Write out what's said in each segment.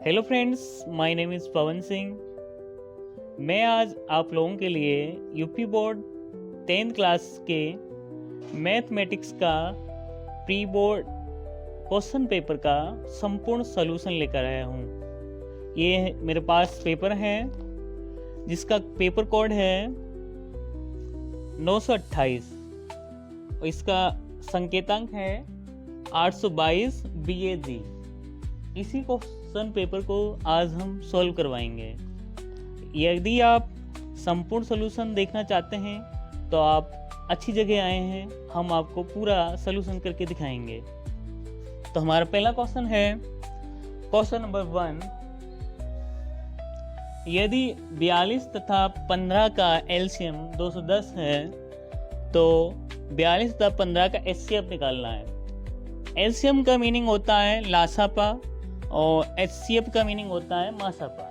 Hello friends, my name is Pawan Singh. मैं आज आप लोगों के लिए यूपी बोर्ड 10th क्लास के मैथमेटिक्स का प्री बोर्ड क्वेश्चन पेपर का संपूर्ण सॉल्यूशन लेकर आया हूँ। ये मेरे पास पेपर है जिसका पेपर कोड है 928 और इसका संकेतांक है 822 BAG। इसी क्वेश्चन पेपर को आज हम सॉल्व करवाएंगे। यदि आप संपूर्ण सॉल्यूशन देखना चाहते हैं तो आप अच्छी जगह आए हैं, हम आपको पूरा सॉल्यूशन करके दिखाएंगे। तो हमारा पहला क्वेश्चन है क्वेश्चन नंबर 1। यदि 42 तथा 15 का एलसीएम 210 है तो 42 तथा 15 का एचसीएफ निकालना है। एलसीएम का मीनिंग होता है लासापा और एचसीएफ का मीनिंग होता है मासापा।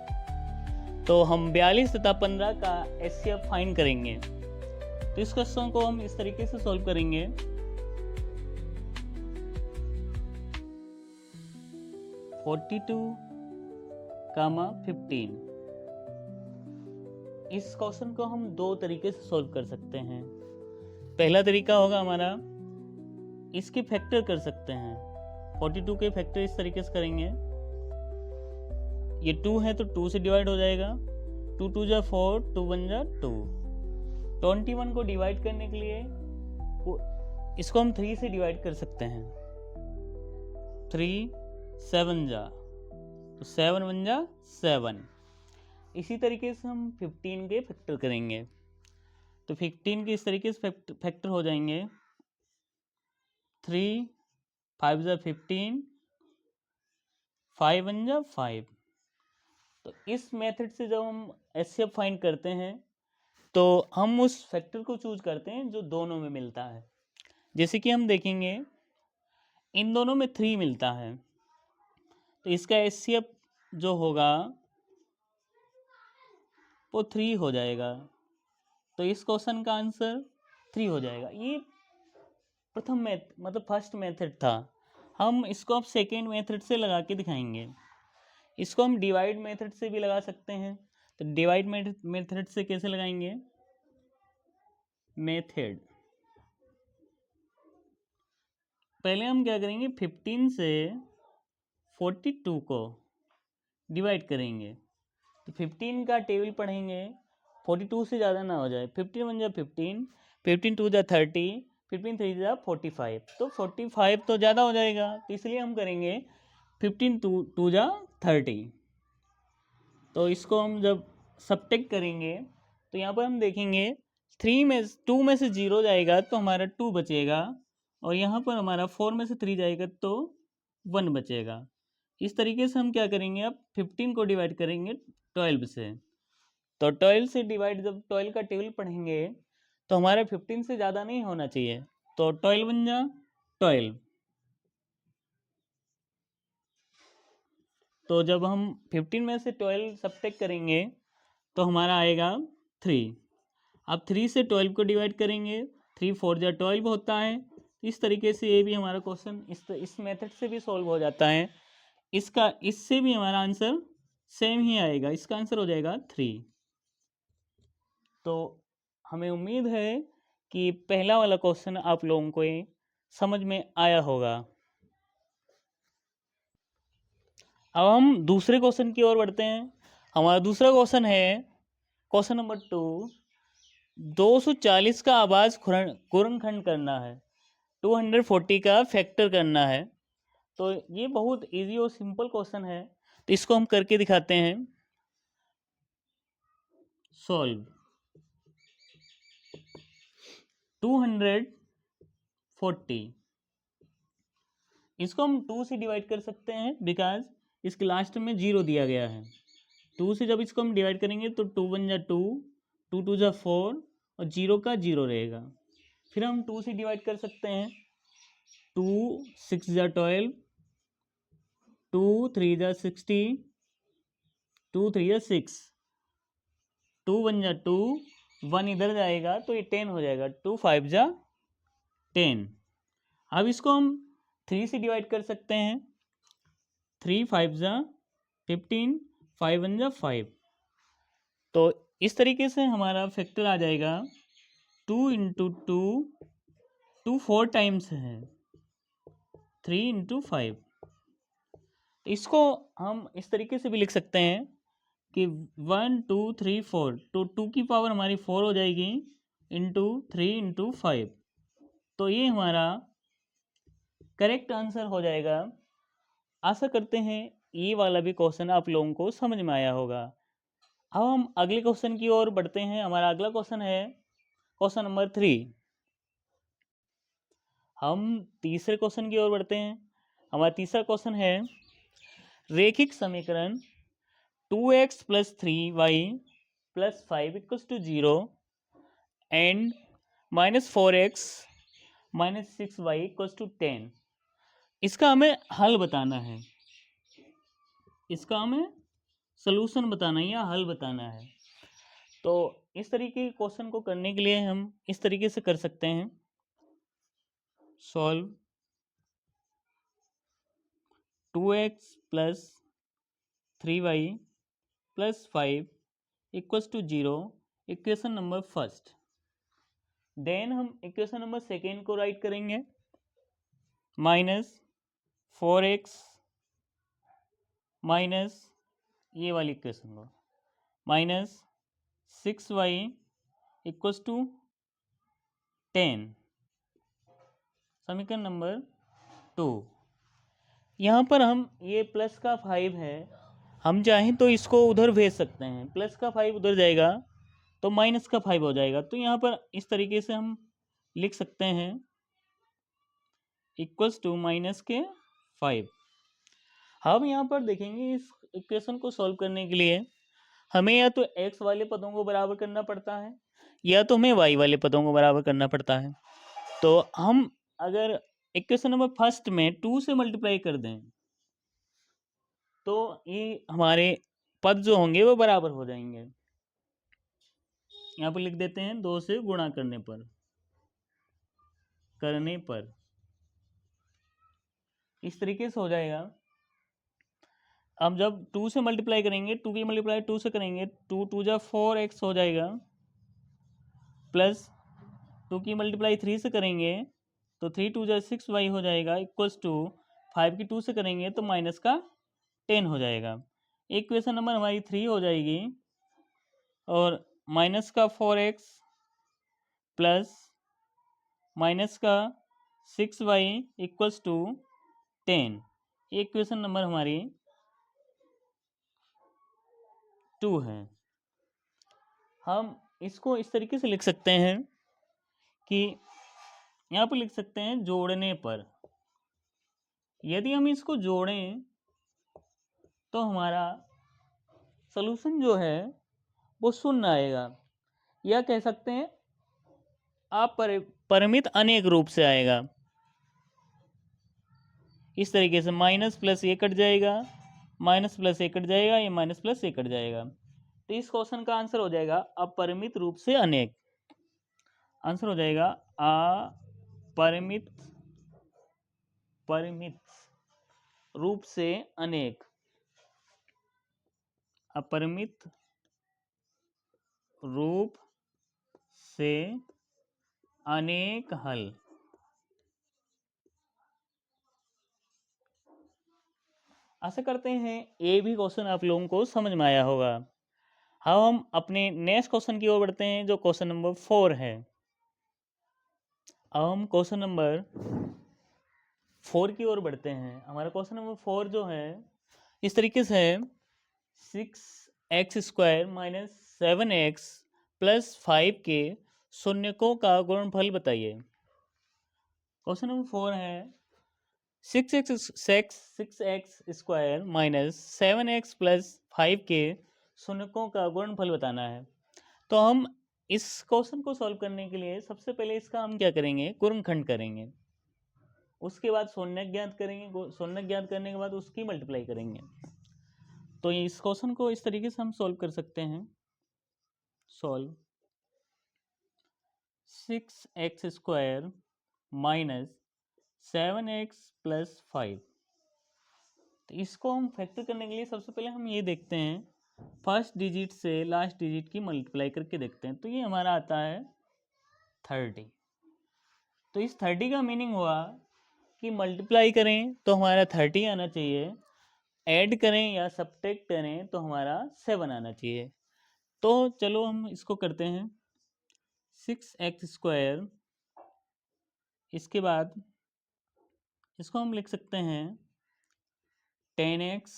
तो हम 42 तथा 15 का एचसीएफ फाइंड करेंगे। तो इस क्वेश्चन को हम इस तरीके से सॉल्व करेंगे। (42, 15) इस क्वेश्चन को हम दो तरीके से सॉल्व कर सकते हैं। पहला तरीका होगा हमारा, इसके फैक्टर कर सकते हैं। 42 के फैक्टर इस तरीके से करेंगे। ये 2 है तो 2 से डिवाइड हो जाएगा। 2 2 जा 4, 2 1 जा 2। 21 को डिवाइड करने के लिए इसको हम 3 से डिवाइड कर सकते हैं। 3 7 जा तो 7 1 जा 7। इसी तरीके से हम 15 के फैक्टर करेंगे। तो 15 के इस तरीके से फैक्टर हो जाएंगे। 3 5 जा 15, 5 1 जा 5। तो इस मेथड से जब हम एचसीएफ फाइंड करते हैं तो हम उस फैक्टर को चूज करते हैं जो दोनों में मिलता है। जैसे कि हम देखेंगे इन दोनों में 3 मिलता है तो इसका एचसीएफ जो होगा वो 3 हो जाएगा। तो इस क्वेश्चन का आंसर 3 हो जाएगा। ये प्रथम फर्स्ट मेथड था। हम इसको अब सेकेंड मेथड से लगा के दिखाएंगे। इसको हम डिवाइड मेथड से भी लगा सकते हैं। तो डिवाइड मेथड से कैसे लगाएंगे? मेथड पहले हम क्या करेंगे, 15 से 42 को डिवाइड करेंगे। तो 15 का टेबल पढ़ेंगे, 42 से ज़्यादा ना हो जाए। 15 1 जा 15, 15 2 जा 30, 15 3 जा 45। तो 45 तो ज़्यादा हो जाएगा, तो इसलिए हम करेंगे 15 2 जा 30। तो इसको हम जब सब्ट्रैक्ट करेंगे तो यहाँ पर हम देखेंगे 2 में से 0 जाएगा तो हमारा 2 बचेगा, और यहाँ पर हमारा 4 में से 3 जाएगा तो 1 बचेगा। इस तरीके से हम क्या करेंगे, अब 15 को डिवाइड करेंगे 12 से। तो 12 से डिवाइड जब 12 का टेबल पढ़ेंगे तो हमारा 15 से ज़्यादा नहीं होना चाहिए। तो 12 1 जा 12। तो जब हम 15 में से 12 सब्ट्रैक्ट करेंगे तो हमारा आएगा 3। अब 3 से 12 को डिवाइड करेंगे, 3 4 जा 12 होता है। इस तरीके से ये भी हमारा क्वेश्चन इस मेथड से भी सॉल्व हो जाता है। इससे भी हमारा आंसर सेम ही आएगा। इसका आंसर हो जाएगा 3। तो हमें उम्मीद है कि पहला वाला क्वेश्चन आप लोगों को समझ में आया होगा। अब हम दूसरे क्वेश्चन की ओर बढ़ते हैं। हमारा दूसरा क्वेश्चन है क्वेश्चन नंबर 2। 240 का आभाज्य गुणनखंड करना है, 240 का फैक्टर करना है। तो ये बहुत इजी और सिंपल क्वेश्चन है, तो इसको हम करके दिखाते हैं। सॉल्व 240, इसको हम 2 से डिवाइड कर सकते हैं बिकॉज इसके लास्ट में 0 दिया गया है। 2 से जब इसको हम डिवाइड करेंगे तो 2 1 जा 2, 2 2 जा 4 और 0 का 0 रहेगा। फिर हम 2 से डिवाइड कर सकते हैं। 2 6 जा 12, 2 3 जा 60, 2 3 जा 6, 2 1 जा 2, 1 इधर जाएगा तो ये 10 हो जाएगा। 2 5 जा 10। अब इसको हम 3 से डिवाइड कर सकते हैं। 3 5 जा 15, 5 वन जा 5। तो इस तरीके से हमारा फैक्टर आ जाएगा 2 इंटू 2, 2 4 टाइम्स है, 3 इंटू 5। इसको हम इस तरीके से भी लिख सकते हैं कि 1 2 3 4, तो 2 की पावर हमारी 4 हो जाएगी इंटू 3 इंटू 5। तो ये हमारा करेक्ट आंसर हो जाएगा। आशा करते हैं ये वाला भी क्वेश्चन आप लोगों को समझ में आया होगा। अब हम अगले क्वेश्चन की ओर बढ़ते हैं। हमारा अगला क्वेश्चन है क्वेश्चन नंबर 3। हम तीसरे क्वेश्चन की ओर बढ़ते हैं। हमारा तीसरा क्वेश्चन है रेखिक समीकरण 2x plus 3y plus 5 equals to 0 and -4x minus 6y equals to 10। इसका हमें हल बताना है, इसका हमें सलूशन बताना है या हल बताना है। तो इस तरीके के क्वेश्चन को करने के लिए हम इस तरीके से कर सकते हैं। Solve 2x plus 3y plus 5 equals to 0, equation number first. Then हम इक्वेशन नंबर सेकेंड को राइट करेंगे, -4x माइनस ये वाली इक्वेशन को -6y इक्वल्स टू 10, समीकरण नंबर 2। यहाँ पर हम ये प्लस का 5 है, हम चाहें तो इसको उधर भेज सकते हैं। प्लस का 5 उधर जाएगा तो माइनस का 5 हो जाएगा। तो यहाँ पर इस तरीके से हम लिख सकते हैं इक्वल्स टू माइनस के 5। हम यहाँ पर देखेंगे इस इक्वेशन को सॉल्व करने के लिए हमें या तो x वाले पदों को बराबर करना पड़ता है या तो हमें y वाले पदों को बराबर करना पड़ता है। तो हम अगर इक्वेशन नंबर फर्स्ट में 2 से मल्टीप्लाई कर दें तो ये हमारे पद जो होंगे वो बराबर हो जाएंगे। यहाँ पर लिख देते हैं 2 से गुणा करने पर इस तरीके से हो जाएगा। अब जब 2 से मल्टीप्लाई करेंगे, 2 की मल्टीप्लाई 2 से करेंगे, 2 2 जा 4x हो जाएगा, प्लस 2 की मल्टीप्लाई 3 से करेंगे तो 3 2 जा 6y हो जाएगा, इक्वल्स टू 5 की 2 से करेंगे तो माइनस का 10 हो जाएगा। इक्वेशन नंबर हमारी 3 हो जाएगी और माइनस का 4x प्लस माइनस का 6y equals to 10। Equation number हमारी 2 है। हम इसको इस तरीके से लिख सकते हैं कि यहाँ पर लिख सकते हैं जोड़ने पर, यदि हम इसको जोड़ें तो हमारा सॉल्यूशन जो है वो शून्य आएगा, या कह सकते हैं अपरिमित अनेक रूप से आएगा। इस तरीके से माइनस प्लस ये कट जाएगा, माइनस प्लस ये कट जाएगा, ये माइनस प्लस ये कट जाएगा। तो इस क्वेश्चन का आंसर हो जाएगा अपरिमित रूप से अनेक। आंसर हो जाएगा अपरिमित रूप से अनेक, अपरिमित रूप से अनेक हल। आशा करते हैं ये भी क्वेश्चन आप लोगों को समझ में आया होगा। हम अपने नेक्स्ट क्वेश्चन की ओर बढ़ते हैं जो क्वेश्चन नंबर 4 है। अब हम क्वेश्चन नंबर 4 की ओर बढ़ते हैं। हमारा क्वेश्चन नंबर 4 जो है इस तरीके से है 6x² माइनस 7x प्लस 5 के शून्यकों का गुणनफल बताइए। क्वेश्चन नंबर 4 है 6x² माइनस 7x प्लस 5 के शून्यकों का गुणनफल बताना है। तो हम इस क्वेश्चन को सॉल्व करने के लिए सबसे पहले इसका हम क्या करेंगे, गुणनखंड करेंगे, उसके बाद शून्य ज्ञात करेंगे, शून्य ज्ञात करने के बाद उसकी मल्टीप्लाई करेंगे। तो इस क्वेश्चन को इस तरीके से हम सॉल्व कर सकते हैं। Solve 6x² minus 7x plus 5 तो इसको हम फैक्टर करने के लिए सबसे पहले हम ये देखते हैं, फर्स्ट डिजिट से लास्ट डिजिट की मल्टीप्लाई करके देखते हैं। तो ये हमारा आता है 30। तो इस 30 का मीनिंग हुआ कि मल्टीप्लाई करें तो हमारा 30 आना चाहिए, ऐड करें या सब्ट्रैक्ट करें तो हमारा 7 आना चाहिए। तो चलो हम इसको करते हैं, 6x², इसके बाद इसको हम लिख सकते हैं 10x,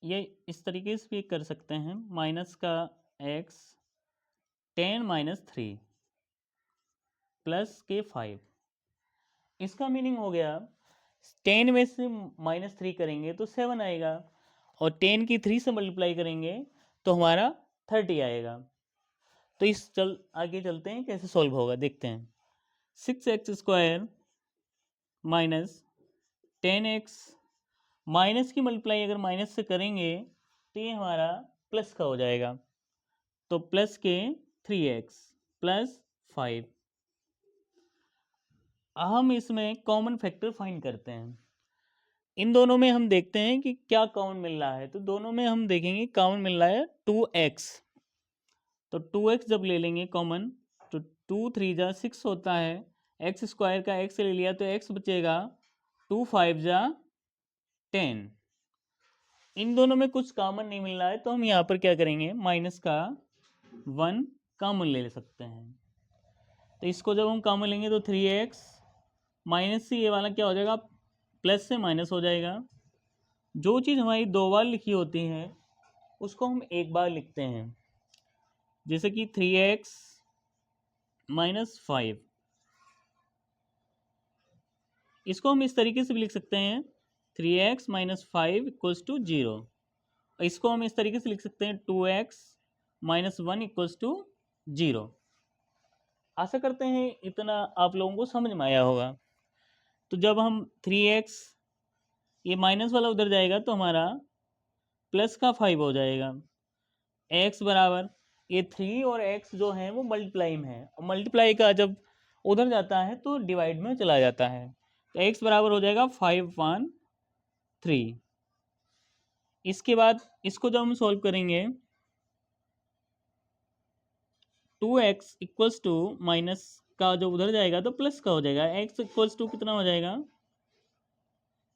ये इस तरीके से भी कर सकते हैं, माइनस का x, 10 - 3 प्लस के 5। इसका मीनिंग हो गया 10 में से -3 करेंगे तो 7 आएगा, और 10 की 3 से मल्टीप्लाई करेंगे तो हमारा 30 आएगा। तो आगे चलते हैं कैसे सॉल्व होगा, देखते हैं। 6x² माइनस 10x, माइनस की मल्टीप्लाई अगर माइनस से करेंगे तो ये हमारा प्लस का हो जाएगा, तो प्लस के 3x प्लस 5। हम इसमें कॉमन फैक्टर फाइंड करते हैं। इन दोनों में हम देखते हैं कि क्या कॉमन मिल रहा है। तो दोनों में हम देखेंगे कॉमन मिल रहा है 2x, तो 2x जब ले लेंगे कॉमन तो 2 3 जा 6 होता है, x² का x ले लिया तो x बचेगा, 2 5 जा 10। इन दोनों में कुछ कॉमन नहीं मिल रहा है तो हम यहाँ पर क्या करेंगे, माइनस का 1 कॉमन ले सकते हैं। तो इसको जब हम कॉमन लेंगे तो 3x, माइनस से ये वाला क्या हो जाएगा, प्लस से माइनस हो जाएगा। जो चीज़ हमारी 2 बार लिखी होती है उसको हम एक बार लिखते हैं, जैसे कि 3x - 5, इसको हम इस तरीके से भी लिख सकते हैं, 3x - 5 = 0। इसको हम इस तरीके से लिख सकते हैं, 2x - 1 = 0। आशा करते हैं इतना आप लोगों को समझ में आया होगा। तो जब हम 3x, ये माइनस वाला उधर जाएगा तो हमारा प्लस का 5 हो जाएगा, x बराबर, ये 3 और x जो है वो मल्टीप्लाई में है, और मल्टीप्लाई का जब उधर जाता है तो डिवाइड में चला जाता है। तो x बराबर हो जाएगा 5/3। इसके बाद इसको जब हम सॉल्व करेंगे, 2x = माइनस का जो उधर जाएगा तो प्लस का हो जाएगा, x = कितना हो जाएगा,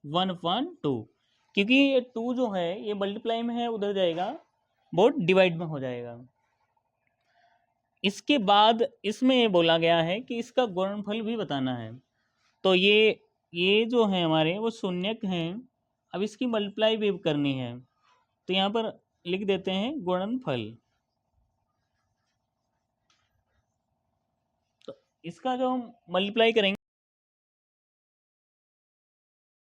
1/2, क्योंकि ये 2 जो है ये मल्टीप्लाई में है, उधर जाएगा वो डिवाइड में हो जाएगा। इसके बाद इसमें ये बोला गया है कि इसका गुणनफल भी बताना है। तो ये जो है हमारे वो शून्यक हैं, अब इसकी मल्टीप्लाई भी करनी है, तो यहाँ पर लिख देते हैं गुणनफल। तो इसका जो हम मल्टीप्लाई करेंगे